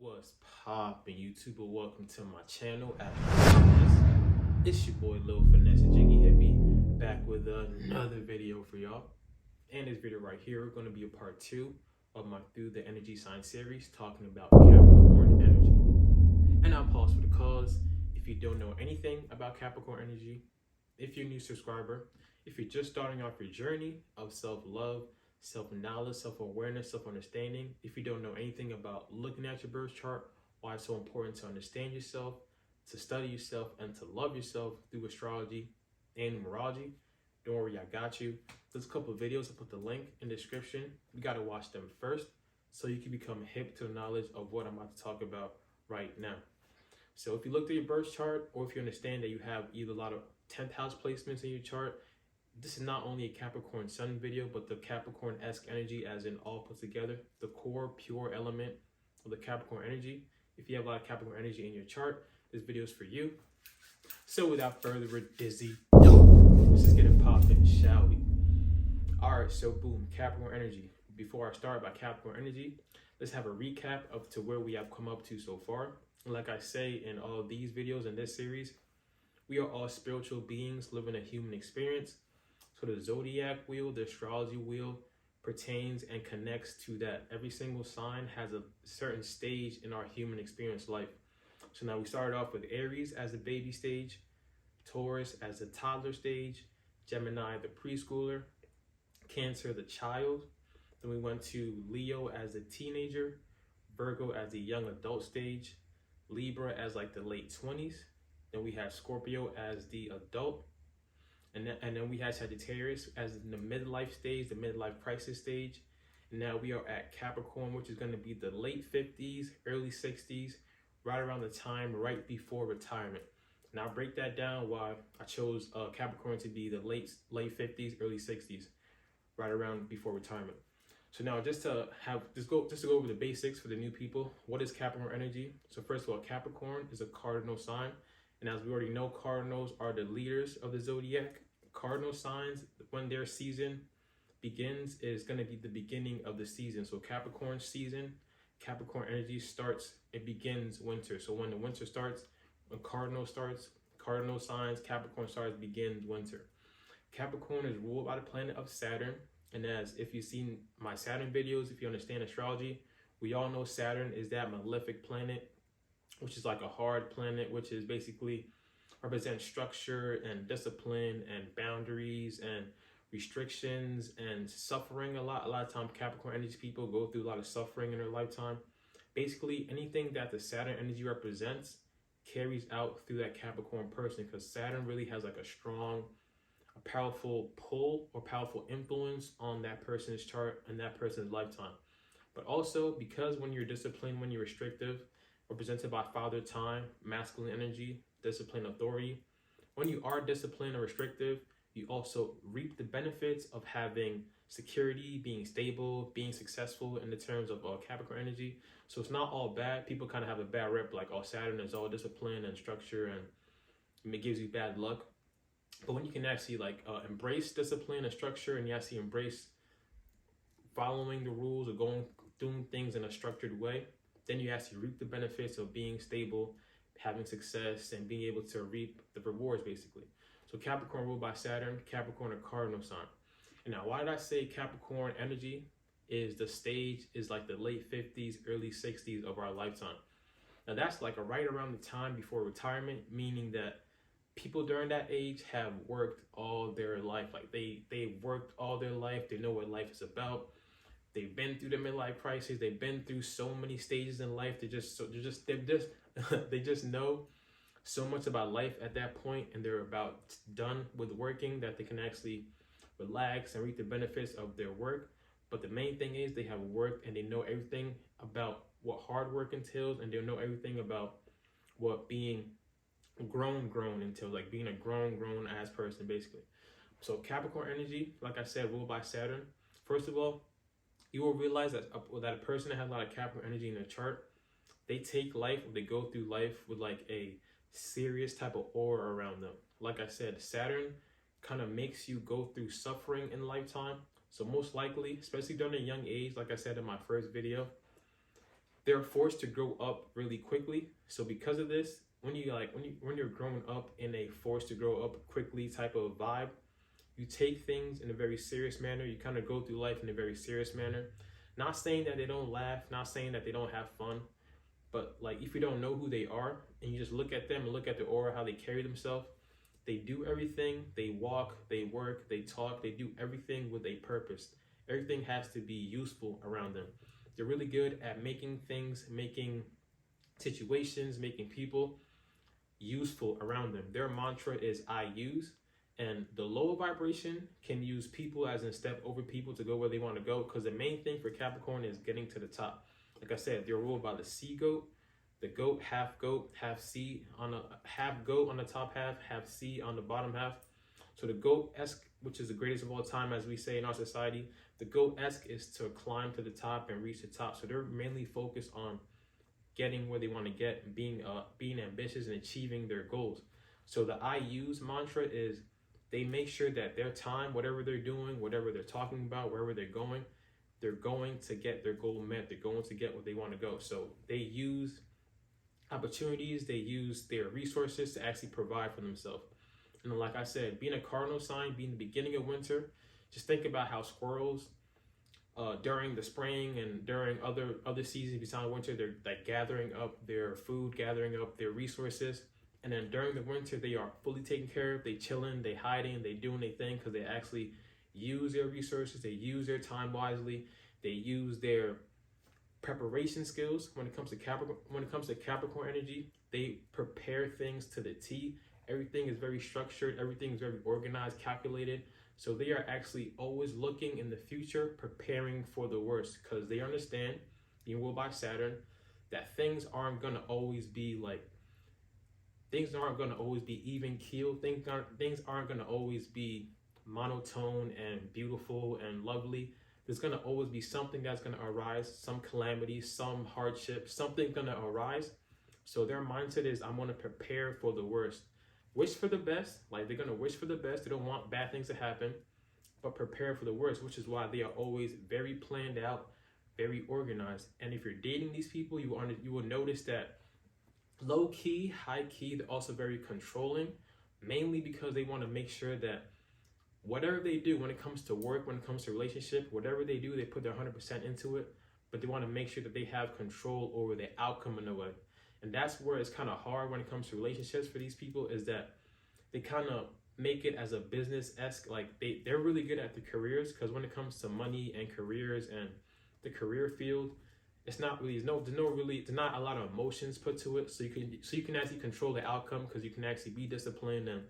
What's poppin', YouTuber? Welcome to my channel. Finesse. It's your boy Lil Finesse Jiggy Hippie back with another video for y'all. And this video right here is going to be a part 2 of my Through the Energy Sign series talking about Capricorn energy. And I'll pause for the cause. If you don't know anything about Capricorn energy, if you're a new subscriber, if you're just starting off your journey of self-love, self-knowledge, self-awareness, self-understanding, if you don't know anything about looking at your birth chart, why it's so important to understand yourself, to study yourself, and to love yourself through astrology and numerology, don't worry, I got you. There's a couple of videos. I'll put the link in the description. You got to watch them first so you can become hip to the knowledge of what I'm about to talk about right now. So if you look through your birth chart, or if you understand that you have either a lot of 10th house placements in your chart, this is not only a Capricorn Sun video, but the Capricorn-esque energy as in all put together, the core, pure element of the Capricorn energy. If you have a lot of Capricorn energy in your chart, this video is for you. So without further ado, let's just get it popping, shall we? All right, so boom, Capricorn energy. Before I start about Capricorn energy, let's have a recap of to where we have come up to so far. Like I say in all of these videos in this series, we are all spiritual beings living a human experience. So the zodiac wheel, the astrology wheel, pertains and connects to that. Every single sign has a certain stage in our human experience life. So now we started off with Aries as the baby stage, Taurus as the toddler stage, Gemini the preschooler, Cancer the child. Then we went to Leo as a teenager, Virgo as the young adult stage, Libra as like the late 20s. Then we had Scorpio as the adult. And then we had Sagittarius as in the midlife stage, the midlife crisis stage. And now we are at Capricorn, which is going to be the late 50s, early 60s, right around the time right before retirement. Now I'll break that down why I chose Capricorn to be the late 50s, early 60s, right around before retirement. So now just to go over the basics for the new people. What is Capricorn energy? So first of all, Capricorn is a cardinal sign. And as we already know, cardinals are the leaders of the zodiac. Cardinal signs, when their season begins, is going to be the beginning of the season. So Capricorn season, Capricorn energy starts, it begins winter. So when the winter starts, when cardinal starts, cardinal signs, Capricorn starts, begins winter. Capricorn is ruled by the planet of Saturn. And as if you've seen my Saturn videos, if you understand astrology, we all know Saturn is that malefic planet, which is like a hard planet, which is basically represents structure and discipline and boundaries and restrictions and suffering. A lot of times Capricorn energy people go through a lot of suffering in their lifetime. Basically anything that the Saturn energy represents carries out through that Capricorn person, because Saturn really has like a powerful pull or powerful influence on that person's chart and that person's lifetime. But also because when you're disciplined, when you're restrictive, represented by Father Time, masculine energy, discipline, authority. When you are disciplined or restrictive, you also reap the benefits of having security, being stable, being successful in the terms of Capricorn energy. So it's not all bad. People kind of have a bad rep, like, oh, Saturn is all discipline and structure and it gives you bad luck. But when you can actually embrace discipline and structure, and you actually embrace following the rules or doing things in a structured way, then you actually reap the benefits of being stable, having success, and being able to reap the rewards, basically. So Capricorn ruled by Saturn, Capricorn a cardinal sign. And now, why did I say Capricorn energy is the stage, is like the late 50s, early 60s of our lifetime? Now that's like right around the time before retirement, meaning that people during that age have worked all their life. Like they worked all their life. They know what life is about. They've been through the midlife crisis. They've been through so many stages in life. They just know so much about life at that point, and they're about done with working that they can actually relax and reap the benefits of their work. But the main thing is they have worked and they know everything about what hard work entails, and they know everything about what being grown entails, like being a grown ass person, basically. So Capricorn energy, like I said, ruled by Saturn. First of all, you will realize that a person that has a lot of Capricorn energy in their chart, they take life, they go through life with like a serious type of aura around them. Like I said, Saturn kind of makes you go through suffering in lifetime. So most likely, especially during a young age, like I said in my first video, they're forced to grow up really quickly. So because of this, when you're growing up in a forced to grow up quickly type of vibe, you take things in a very serious manner. You kind of go through life in a very serious manner. Not saying that they don't laugh, not saying that they don't have fun, but like if you don't know who they are and you just look at them and look at their aura, how they carry themselves, they do everything. They walk, they work, they talk, they do everything with a purpose. Everything has to be useful around them. They're really good at making things, making situations, making people useful around them. Their mantra is I use. And the lower vibration can use people as in step over people to go where they want to go, because the main thing for Capricorn is getting to the top. Like I said, they're ruled by the sea goat, half sea on a half goat on the top half sea on the bottom half. So the goat-esque, which is the greatest of all time, as we say in our society, the goat-esque is to climb to the top and reach the top. So they're mainly focused on getting where they want to get, being ambitious and achieving their goals. So the I use mantra is they make sure that their time, whatever they're doing, whatever they're talking about, wherever they're going to get their goal met. They're going to get what they want to go. So they use opportunities, they use their resources to actually provide for themselves. And like I said, being a cardinal sign, being the beginning of winter, just think about how squirrels during the spring and during other seasons besides winter, they're like gathering up their food, gathering up their resources. And then during the winter, they are fully taken care of. They chilling, they hiding, they doing their thing because they actually use their resources. They use their time wisely. They use their preparation skills. When it comes to Capricorn energy, they prepare things to the T. Everything is very structured. Everything is very organized, calculated. So they are actually always looking in the future, preparing for the worst, because they understand, being ruled by Saturn, that things aren't gonna always be even keeled. Things aren't gonna always be monotone and beautiful and lovely. There's gonna always be something that's gonna arise, some calamity, some hardship, something gonna arise. So their mindset is, I'm gonna prepare for the worst. Wish for the best, like they're gonna wish for the best. They don't want bad things to happen, but prepare for the worst, which is why they are always very planned out, very organized. And if you're dating these people, you will notice that low key, high key, they're also very controlling, mainly because they want to make sure that whatever they do, when it comes to work, when it comes to relationship, whatever they do, they put their 100% into it, but they want to make sure that they have control over the outcome in a way. And that's where it's kind of hard when it comes to relationships for these people, is that they kind of make it as a business-esque, like they're really good at the careers, because when it comes to money and careers and the career field, it's not really, there's not a lot of emotions put to it. So you can actually control the outcome, because you can actually be disciplined and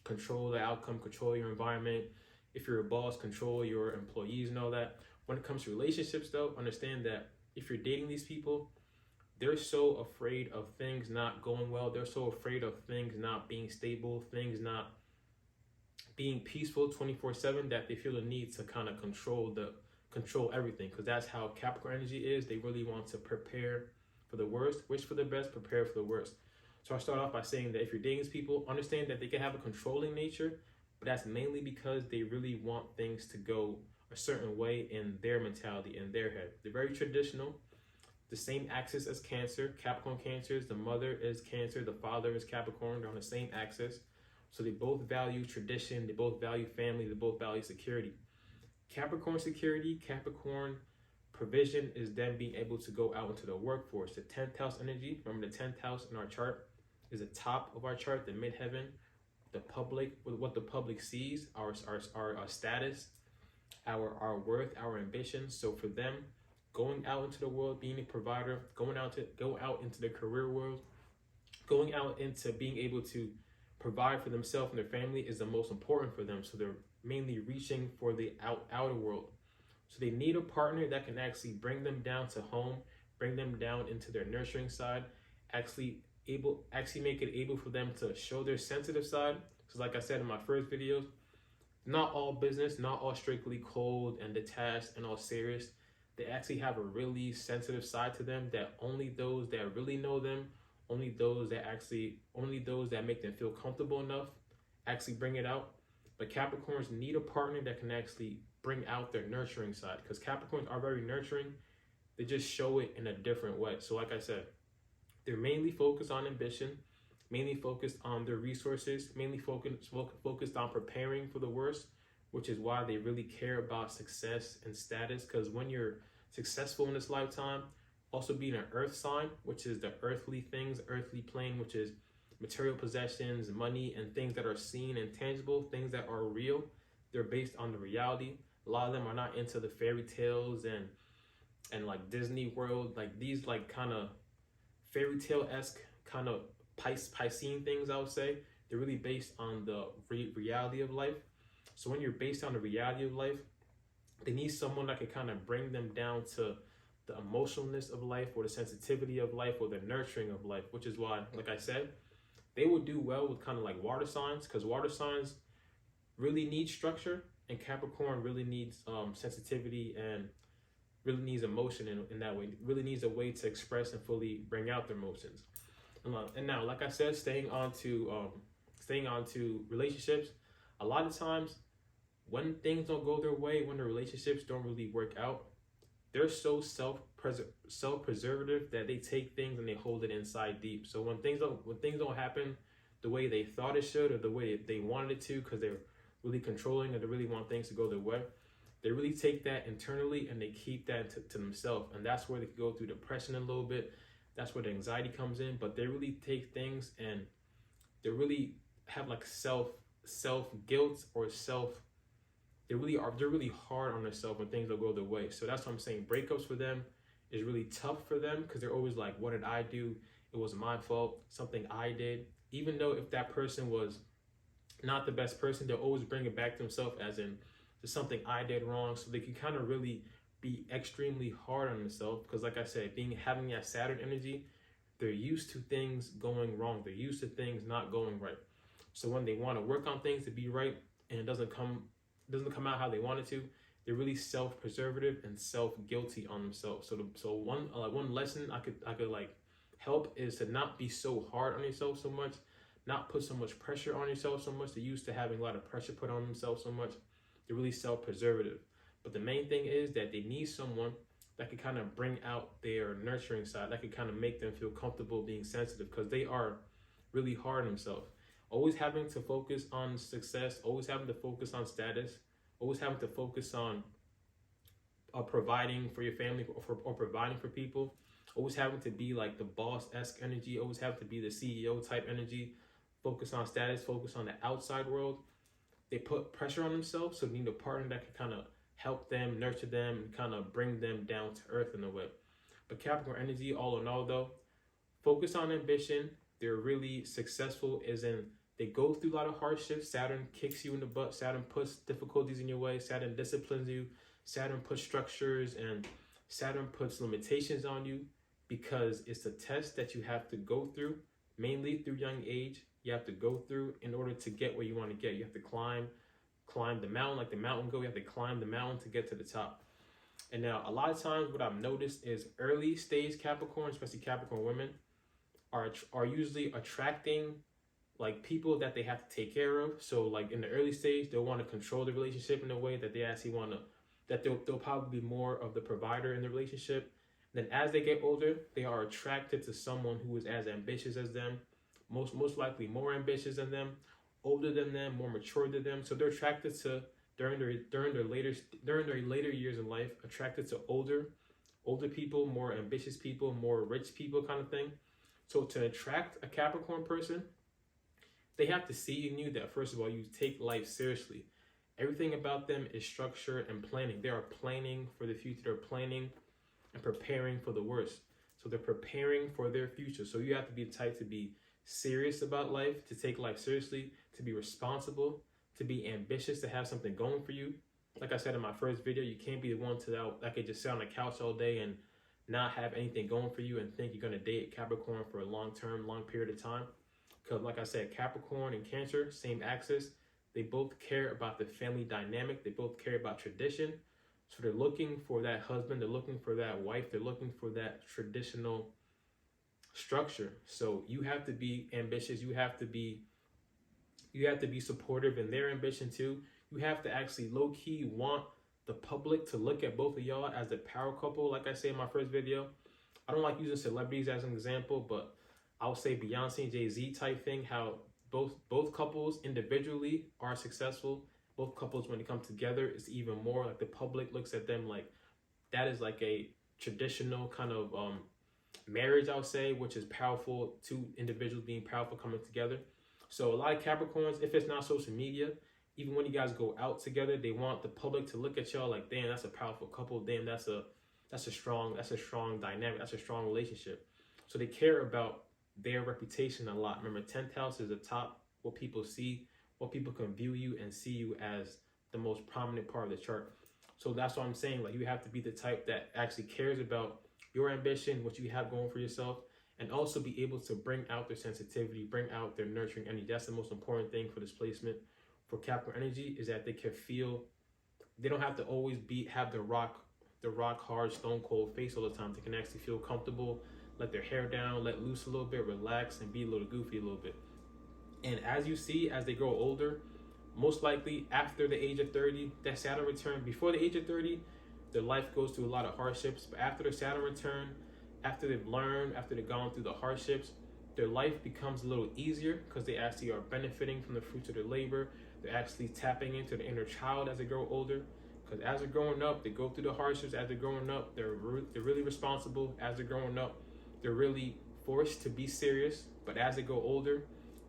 control the outcome, control your environment. If you're a boss, control your employees and all that. When it comes to relationships though, understand that if you're dating these people, they're so afraid of things not going well. They're so afraid of things not being stable, things not being peaceful 24/7, that they feel the need to kind of control everything, because that's how Capricorn energy is. They really want to prepare for the worst, wish for the best, prepare for the worst. So I start off by saying that if you're dating these people, understand that they can have a controlling nature, but that's mainly because they really want things to go a certain way in their mentality, in their head. They're very traditional. The same axis as Cancer. Capricorn Cancers, the mother is Cancer, the father is Capricorn. They're on the same axis. So they both value tradition, they both value family, they both value security. Capricorn security, Capricorn provision is then being able to go out into the workforce. The 10th house energy, remember the 10th house in our chart is the top of our chart, the midheaven, the public, what the public sees, our status, our worth, our ambition. So for them, going out into the world, being a provider, go out into the career world, going out into being able to provide for themselves and their family is the most important for them. So they're mainly reaching for the outer world. So they need a partner that can actually bring them down to home, bring them down into their nurturing side, actually make it able for them to show their sensitive side. Because like I said in my first videos, not all business, not all strictly cold and detached and all serious. They actually have a really sensitive side to them that only those that really know them, only those that make them feel comfortable enough actually bring it out. But Capricorns need a partner that can actually bring out their nurturing side, because Capricorns are very nurturing. They just show it in a different way. So like I said, they're mainly focused on ambition, mainly focused on their resources, mainly focused on preparing for the worst, which is why they really care about success and status. Because when you're successful in this lifetime, also being an earth sign, which is the earthly things, earthly plane, which is material possessions, money, and things that are seen and tangible, things that are real. They're based on the reality. A lot of them are not into the fairy tales and like Disney World, like these like kind of fairy tale-esque kind of Piscean things, I would say. They're really based on the reality of life. So when you're based on the reality of life, they need someone that can kind of bring them down to the emotionalness of life, or the sensitivity of life, or the nurturing of life, which is why, like I said, they would do well with kind of like water signs, because water signs really need structure, and Capricorn really needs sensitivity and really needs emotion in that way. It really needs a way to express and fully bring out their emotions. And now, like I said, staying on to relationships, a lot of times when things don't go their way, when the relationships don't really work out, they're so self-preservative that they take things and they hold it inside deep. So when things don't happen the way they thought it should, or the way they wanted it to, because they're really controlling, or they really want things to go their way, they really take that internally and they keep that to themselves. And that's where they can go through depression a little bit. That's where the anxiety comes in. But they really take things and they really have like self guilt, or they're really hard on themselves when things don't go their way. So that's what I'm saying. Breakups for them is really tough for them, because they're always like, what did I do? It was my fault, something I did. Even though if that person was not the best person, they'll always bring it back to themselves, as in there's something I did wrong. So they can kind of really be extremely hard on themselves, because like I said, having that Saturn energy, they're used to things going wrong. They're used to things not going right. So when they want to work on things to be right and it doesn't come out how they want it to, they're really self-preservative and self-guilty on themselves. So one lesson I could like help is to not be so hard on yourself so much, not put so much pressure on yourself so much. They're used to having a lot of pressure put on themselves so much. They're really self-preservative. But the main thing is that they need someone that can kind of bring out their nurturing side, that can kind of make them feel comfortable being sensitive, because they are really hard on themselves. Always having to focus on success, always having to focus on status, always having to focus on providing for your family, or providing for people, always having to be like the boss-esque energy, always have to be the CEO type energy, focus on status, focus on the outside world. They put pressure on themselves, so they need a partner that can kind of help them, nurture them, and kind of bring them down to earth in a way. But Capricorn energy, all in all though, focus on ambition. They're really successful, as in they go through a lot of hardships. Saturn kicks you in the butt. Saturn puts difficulties in your way. Saturn disciplines you. Saturn puts structures, and Saturn puts limitations on you, because it's a test that you have to go through, mainly through young age. You have to go through in order to get where you want to get. You have to climb the mountain, like the mountain goat. You have to climb the mountain to get to the top. And now a lot of times what I've noticed is early stage Capricorn, especially Capricorn women, are usually attracting like people that they have to take care of. So like in the early stage, they'll want to control the relationship in a way that they actually want to, that they'll probably be more of the provider in the relationship. Then as they get older, they are attracted to someone who is as ambitious as them, most likely more ambitious than them, older than them, more mature than them. So they're attracted to, during their later years in life, attracted to older people, more ambitious people, more rich people, kind of thing. So to attract a Capricorn person, they have to see in you that, first of all, you take life seriously. Everything about them is structure and planning. They are planning for the future. They're planning and preparing for the worst. So they're preparing for their future. So you have to be the type to be serious about life, to take life seriously, to be responsible, to be ambitious, to have something going for you. Like I said in my first video, you can't be the one that could just sit on the couch all day and not have anything going for you and think you're going to date Capricorn for a long period of time. Because like I said, Capricorn and Cancer, same axis, they both care about the family dynamic. They both care about tradition. So they're looking for that husband, they're looking for that wife, they're looking for that traditional structure. So you have to be ambitious. You have to be supportive in their ambition too. You have to actually low-key want the public to look at both of y'all as the power couple. Like I say in my first video, I don't like using celebrities as an example, but I would say Beyonce and Jay-Z type thing, how both couples individually are successful. Both couples, when they come together, it's even more like the public looks at them like that is like a traditional kind of marriage, I would say, which is powerful, two individuals being powerful coming together. So a lot of Capricorns, if it's not social media, even when you guys go out together, they want the public to look at y'all like, damn, that's a powerful couple. Damn, that's a strong dynamic. That's a strong relationship. So they care about their reputation a lot. Remember, 10th house is the top, what people see, what people can view you and see you as the most prominent part of the chart. So that's what I'm saying. Like, you have to be the type that actually cares about your ambition, what you have going for yourself, and also be able to bring out their sensitivity, bring out their nurturing energy. That's the most important thing for this placement for Capricorn energy, is that they can feel, they don't have to always have the rock hard, stone cold face all the time. They can actually feel comfortable, let their hair down, let loose a little bit, relax, and be a little goofy a little bit. And as you see, as they grow older, most likely after the age of 30, that Saturn return, before the age of 30, their life goes through a lot of hardships. But after the Saturn return, after they've learned, after they've gone through the hardships, their life becomes a little easier because they actually are benefiting from the fruits of their labor. They're actually tapping into the inner child as they grow older. Because as they're growing up, they go through the hardships. As they're growing up, they're really responsible. As they're growing up, they're really forced to be serious. But as they grow older,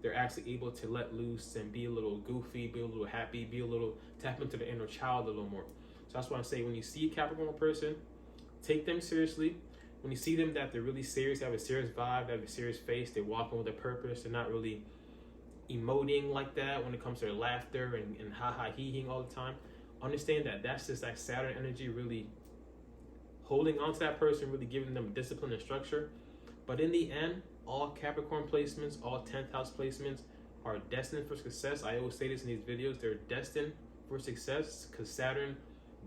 they're actually able to let loose and be a little goofy, be a little happy, tap into the inner child a little more. So that's why I say, when you see a Capricorn person, take them seriously. When you see them that they're really serious, they have a serious vibe, they have a serious face, they're walking with a purpose, they're not really emoting like that when it comes to their laughter and ha-ha, hee-heeing all the time. Understand that that's just like Saturn energy really holding on to that person, really giving them discipline and structure. But in the end, all Capricorn placements, all 10th house placements are destined for success. I always say this in these videos, they're destined for success because Saturn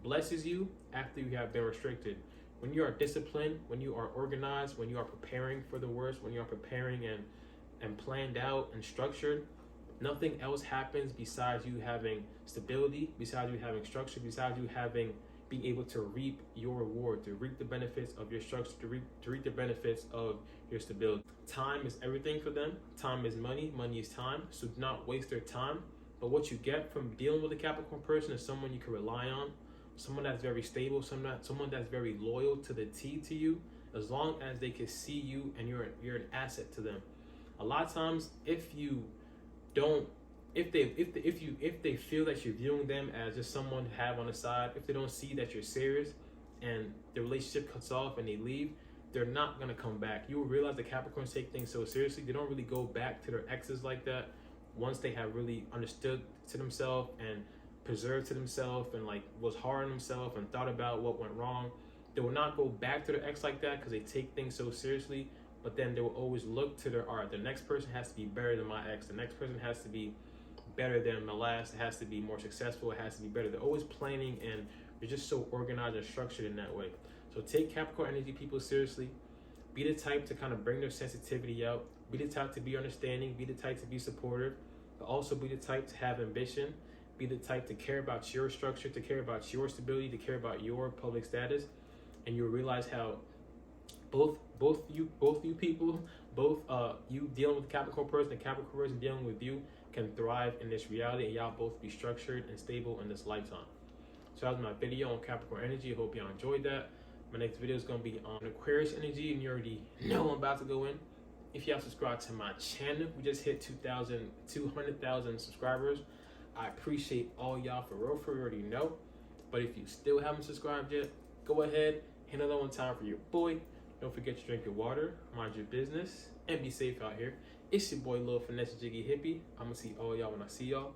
blesses you after you have been restricted. When you are disciplined, when you are organized, when you are preparing for the worst, when you are preparing and planned out and structured, nothing else happens besides you having stability, besides you having structure, besides you being able to reap your reward, to reap the benefits of your structure, to reap the benefits of your stability. Time is everything for them. Time is money. Money is time. So do not waste their time. But what you get from dealing with a Capricorn person is someone you can rely on, someone that's very stable, someone that's very loyal to the T to you, as long as they can see you and you're an asset to them. A lot of times, if they feel that you're viewing them as just someone to have on the side, if they don't see that you're serious and the relationship cuts off and they leave, they're not gonna come back. You will realize the Capricorns take things so seriously, they don't really go back to their exes like that once they have really understood to themselves and preserved to themselves and like was hard on themselves and thought about what went wrong. They will not go back to their ex like that because they take things so seriously. But then they will always look to their art. The next person has to be better than my ex. The next person has to be better than the last. It has to be more successful. It has to be better. They're always planning, and they're just so organized and structured in that way. So take Capricorn energy people seriously. Be the type to kind of bring their sensitivity out. Be the type to be understanding. Be the type to be supportive. But also be the type to have ambition. Be the type to care about your structure, to care about your stability, to care about your public status. And you'll realize how both you people, you dealing with the Capricorn person, the Capricorn person dealing with you, can thrive in this reality, and y'all both be structured and stable in this lifetime. So that was my video on Capricorn energy. I hope y'all enjoyed that. My next video is going to be on Aquarius energy, and you already know I'm about to go in. If y'all subscribe to my channel, we just hit 200,000 subscribers. I appreciate all y'all for real, you already know. But if you still haven't subscribed yet, go ahead, hit another one time for your boy. Don't forget to drink your water, mind your business, and be safe out here. It's your boy, Lil Finesse Jiggy Hippie. I'm going to see all y'all when I see y'all.